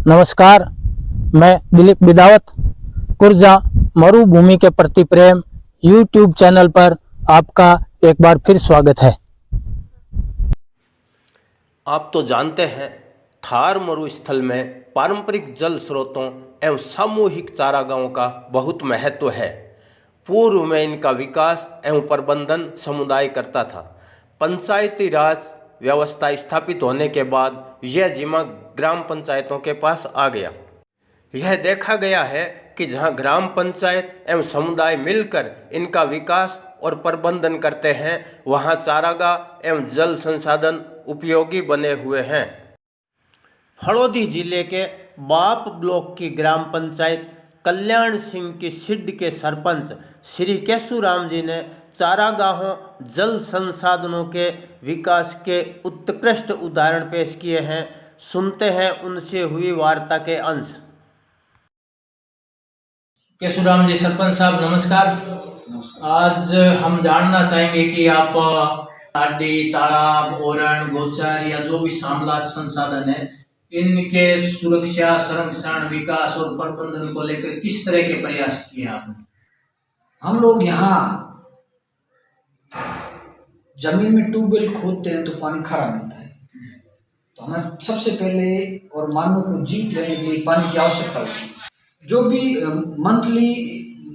नमस्कार, मैं दिलीप बिदावत कुर्जा मरुभूमि के प्रति प्रेम यूट्यूब चैनल पर आपका एक बार फिर स्वागत है। आप तो जानते हैं थार मरुस्थल में पारंपरिक जल स्रोतों एवं सामूहिक चारागाहों का बहुत महत्व है। पूर्व में इनका विकास एवं प्रबंधन समुदाय करता था। पंचायती राज व्यवस्था स्थापित होने के बाद यह जिम्मा ग्राम पंचायतों के पास आ गया। यह देखा गया है कि जहां ग्राम पंचायत एवं समुदाय मिलकर इनका विकास और प्रबंधन करते हैं, वहां चारागाह एवं जल संसाधन उपयोगी बने हुए हैं। हड़ौदी जिले के बाप ब्लॉक की ग्राम पंचायत कल्याण सिंह की सिड्ड के सरपंच श्री केशुराम जी ने चारागाहों जल संसाधनों के विकास के उत्कृष्ट उदाहरण पेश किए हैं। सुनते हैं उनसे हुई वार्ता के अंश। केशुराम जी सरपंच साहब नमस्कार। आज हम जानना चाहेंगे कि आप नाडी, तालाब, ओरण, गोचर या जो भी सामलाज संसाधन है, इनके सुरक्षा, संरक्षण, विकास और प्रबंधन को लेकर किस तरह के प्रयास किए आपने? हम लोग यहाँ जमीन में ट्यूबवेल खोदते हैं तो पानी खारा मिलता है, तो हमें सबसे पहले और मानव को जीवित रहने के लिए पानी की आवश्यकता होती है। जो भी मंथली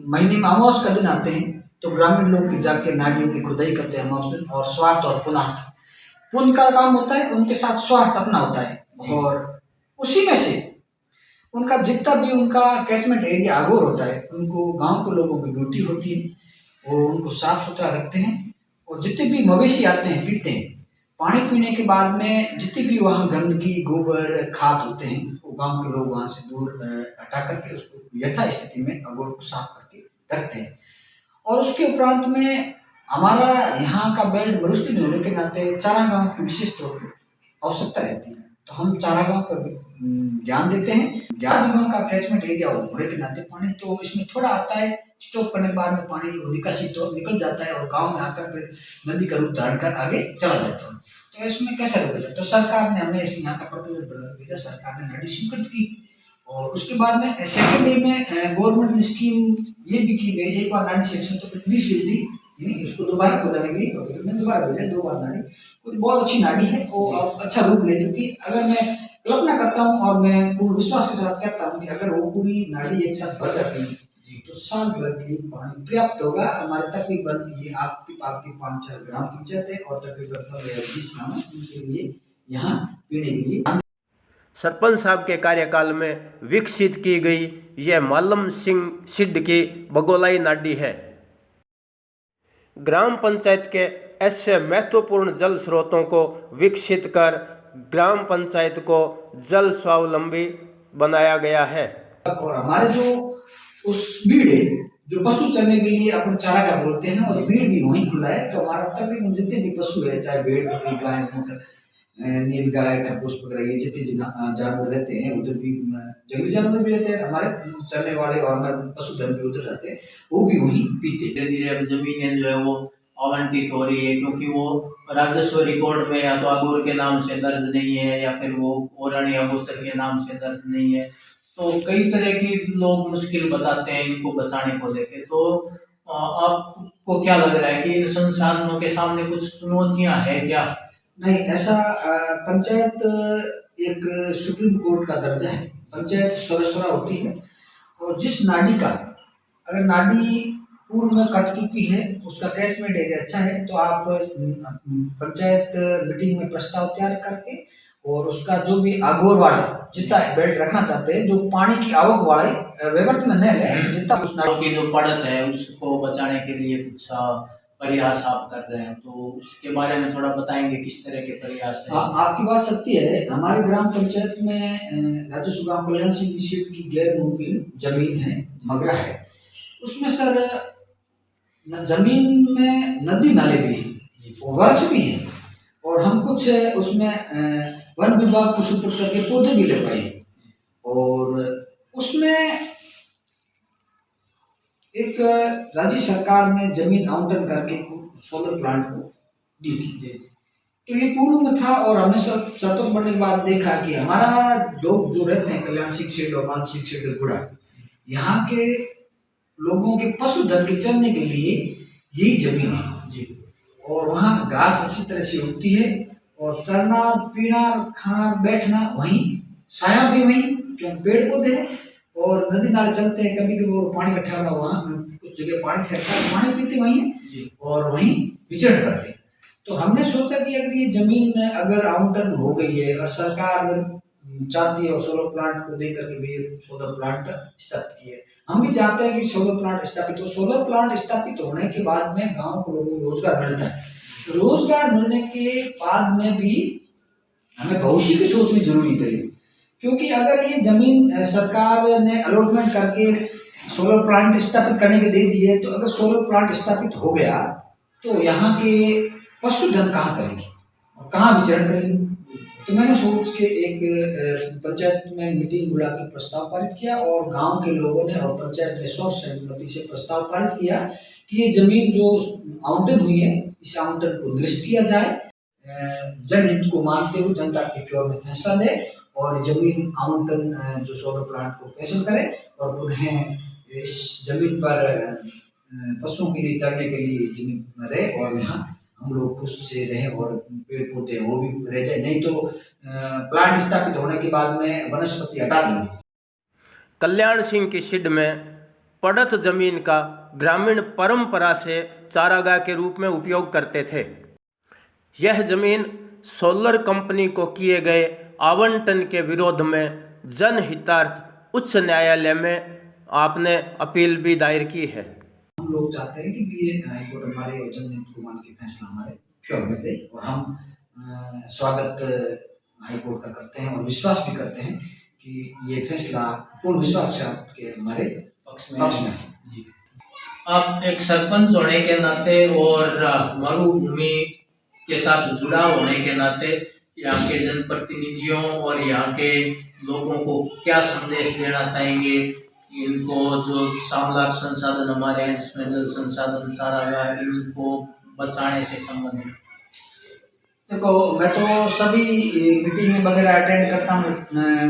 महीने में अमावस का दिन आते हैं तो ग्रामीण लोग जाके नालियों की खुदाई करते हैं अमावस दिन, और स्वार्थ और पुनार्थ पुण्य का काम होता है, उनके साथ स्वार्थ अपना होता है, और उसी में से उनका जितना भी उनका कैचमेंट एरिया आगोर होता है, उनको गांव के लोगों की ड्यूटी होती है और उनको साफ सुथरा रखते हैं। और जितने भी मवेशी आते हैं पीते हैं, पानी पीने के बाद में जितनी भी वहाँ गंदगी, गोबर, खाद होते हैं, वो गांव के लोग वहाँ से दूर हटा करके उसको यथास्थिति में आगोर को साफ करके रखते हैं। और उसके उपरांत में हमारा यहाँ का बेल्ट मरुस्थल होने के नाते चारागाह की विशेष तौर पर आवश्यकता रहती है, तो हम चारागाह पर ध्यान देते हैं। जहाँ का कैचमेंट एरिया होने के नाते पानी तो इसमें थोड़ा आता है, स्टॉक करने के बाद में पानी अधिकांशित तो निकल जाता है और गांव में आकर फिर नदी का रूप धारण कर आगे चला जाता है। तो इसमें कैसे रोका जाए, तो सरकार ने हमें यहाँ का प्रपोजल बना दिया, सरकार ने नाली स्वीकृत की, और उसके बाद में सेकेंड डे में गवर्नमेंट ने स्कीम ये भी की गई, एक बार नाली सेक्शन तो इतनी सी थी, उसको दोबारा खोदाने के लिए मैं दोबारा भेजा 2 बार नाली, कुछ बहुत अच्छी नाली है वो अब अच्छा रूप ले चुकी। अगर मैं कल्पना करता हूँ और मैं पूर्ण विश्वास के साथ कहता हूँ कि अगर वो पूरी नाली एक साथ भर जाती है तो साल भर के लिए पानी पर्याप्त होगा। हमारे तकरीबन ये आपकी 5-6 ग्राम पंचायत है और तकरीबन 20 गाँव उनके लिए यहाँ पीने के लिए। सरपंच साहब के कार्यकाल में विकसित की गई यह मालम सिंह सिड्ड की बगोलाई नाडी है। ग्राम पंचायत के ऐसे महत्वपूर्ण जल स्रोतों को विकसित कर ग्राम पंचायत को जल स्वावलंबी बनाया गया है। और हमारे जो उस भीड़ है जो पशु चरने के लिए अपन चारागाह बोलते हैं, और भीड़ भी वहीं खुला है, तो हमारा तकरीबन जितने भी पशु है, चाहे भेड़, बकरी, गाय, नील गाय, खरगोश वगैरह, ये जितने जानवर रहते हैं, उधर भी जंगली जानवर भी रहते हैं, हमारे चरने वाले और हमारे पशुधन भी उधर रहते हैं, वो भी वहीं पीते। धीरे धीरे जमीनें जो है वो आवंटित हो रही है, क्योंकि वो राजस्व रिकॉर्ड में या तो आगोर के नाम से दर्ज नहीं है या फिर वो ओरण या गोचर के नाम से दर्ज नहीं है, तो कई तरह की लोग मुश्किल बताते हैं इनको बचाने को लेके। तो आपको क्या लग रहा है कि इन संसाधनों के सामने कुछ चुनौतियां है क्या? नहीं, ऐसा पंचायत एक सुप्रीम कोर्ट का दर्जा है, पंचायत स्वरस्वरा होती है, और जिस नाडी का अगर नाडी पूर्व में कट चुकी है, उसका कैचमेंट एरिया अच्छा है, तो आप पंचायत मीटिंग में प्रस्ताव तैयार करके और उसका जो भी आगोर वाला जितना बेल्ट रखना चाहते हैं, जो पानी की आवक वाले व्यवर्थ में न ले, जितना उस नाली की जो पड़त है उसको बचाने के लिए कुछ प्रयास आप कर रहे हैं, तो उसके बारे में थोड़ा बताएंगे किस तरह के प्रयास है? आपकी बात सत्य है। हमारे ग्राम पंचायत में राजस्व ग्राम कल्याण सिंह की सीट की गैर मुमकिन जमीन है, मगरा है, उसमें सर जमीन में नदी नाले भी हैं, वृक्ष भी हैं, और हम कुछ उसमें वन विभाग को सुपुर्द करके पौधे भी लगाए, और उसमें एक राज्य सरकार ने जमीन आवंटन करके सोलर प्लांट को दी थी। तो ये पूर्व में था और हमने सरपंच बनने के बाद देखा कि हमारा लोग जो रहते हैं कल्याण सिंह शेड और मान सिंह शेड गुड़ा, यहाँ के लोगों के पशुधन के चरने के लिए यही जमीन है जी। और वहाँ घास अच्छी तरह से उगती है और चरना पीना खाना बैठना वहीं, छाया भी वहीं क्योंकि पेड़ पौधे हैं और नदी नाले चलते हैं। कभी कभी वो पानी इकट्ठा हुआ वहाँ कुछ जगह पानी ठहरता है, पानी पीते वहीं है और वहीं विचरण करते हैं। तो हमने सोचा कि अगर ये जमीन अगर आवंटन हो गई है और सरकार चाहती है और सोलर प्लांट को देकर के भी सोलर प्लांट स्थापित किए, हम भी चाहते हैं कि सोलर प्लांट स्थापित हो। सोलर प्लांट स्थापित होने के बाद में गांव के लोगों को रोजगार मिलता है। रोजगार मिलने के बाद में भी हमें भविष्य की सोचनी जरूरी पड़ेगी, क्योंकि अगर ये जमीन सरकार ने अलॉटमेंट करके सोलर प्लांट स्थापित करने के दे दी है, तो अगर सोलर प्लांट स्थापित हो गया तो यहाँ के पशुधन कहाँ चलेगी और कहाँ विचरण करेंगे। तो मैंने सोच के एक पंचायत में मीटिंग बुला के प्रस्ताव पारित किया और गांव के लोगों ने और पंचायत ने सर्वसम्मति से प्रस्ताव पारित किया कि ये जमीन जो आवंटन हुई है इस आवंटन को निरस्त किया जाए, जनहित को मानते हुए जनता के फेवर में फैसला दे और जमीन आवंटन जो सोलर प्लांट को कैंसिल करे और पुनः इस जमीन पर पशुओं के लिए चरने के लिए जमीन रहे और यहाँ हम लोग खुश से रहे और पेड़ पौधे वो भी रह जाए, नहीं तो प्लांट स्थापित होने के बाद में वनस्पति हटा देंगे। कल्याण सिंह की सिड में पड़त जमीन का ग्रामीण परंपरा से चारागाह के रूप में उपयोग करते थे। यह जमीन सोलर कंपनी को किए गए आवंटन के विरोध में जनहितार्थ उच्च न्यायालय में आपने अपील भी दायर की है। हम लोग चाहते हैं कि ये हाईकोर्ट हमारे और जनहित को मान के फैसला हमारे फेवर में दे और हम स्वागत हाईकोर्ट का करते हैं और विश्वास भी करते हैं कि ये फैसला पूर्ण विश्वास के हमारे पक्ष में है जी। आप एक सरपंच होने के नाते और मरुभूमि के साथ जुड़ा होने के नाते यहाँ के जनप्रतिनिधियों और यहाँ के लोगों को क्या संदेश देना चाहेंगे? इनको जो सामलाक संसाधन हमारे हैं जिसमें जल संसाधन सारा है, इनको बचाने से संबंधित। देखो, मैं तो सभी मीटिंग वगैरह अटेंड करता हूँ,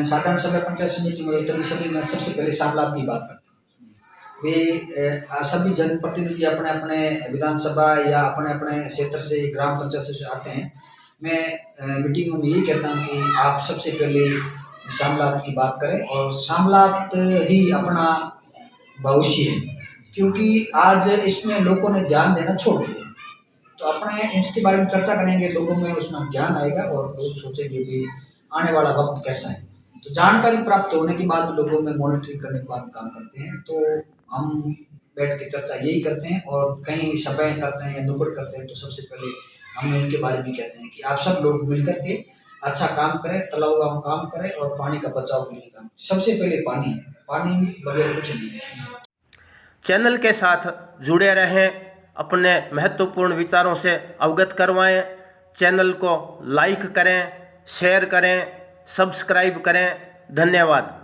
साधारण सभा पंचायत समिति में, तभी सभी मैं सबसे पहले सामलात की बात करता हूँ। वे सभी जनप्रतिनिधि अपने अपने विधानसभा या अपने अपने क्षेत्र से ग्राम पंचायतों से आते हैं। मैं मीटिंगों में यही कहता हूँ कि आप सबसे पहले सामलात की बात करें और सामलात ही अपना भविष्य है, क्योंकि आज इसमें लोगों ने ध्यान देना छोड़ दिया। तो अपने इसके बारे में चर्चा करेंगे, लोगों में उसमें ज्ञान आएगा और लोग सोचेंगे कि आने वाला वक्त कैसा है। तो जानकारी प्राप्त होने के बाद लोगों में मॉनिटरिंग करने के बाद काम करते हैं। तो हम बैठ के चर्चा यही करते हैं और कहीं सभाएं करते हैं या नुक्कड़ करते हैं तो सबसे पहले हम इसके बारे में कहते हैं कि आप सब लोग मिलकर के अच्छा काम करें, तलाव काम करें और पानी का बचाव के लिए काम। सबसे पहले पानी है, पानी बगैर कुछ नहीं है। चैनल के साथ जुड़े रहें, अपने महत्वपूर्ण विचारों से अवगत करवाएं। चैनल को लाइक करें, शेयर करें, सब्सक्राइब करें। धन्यवाद।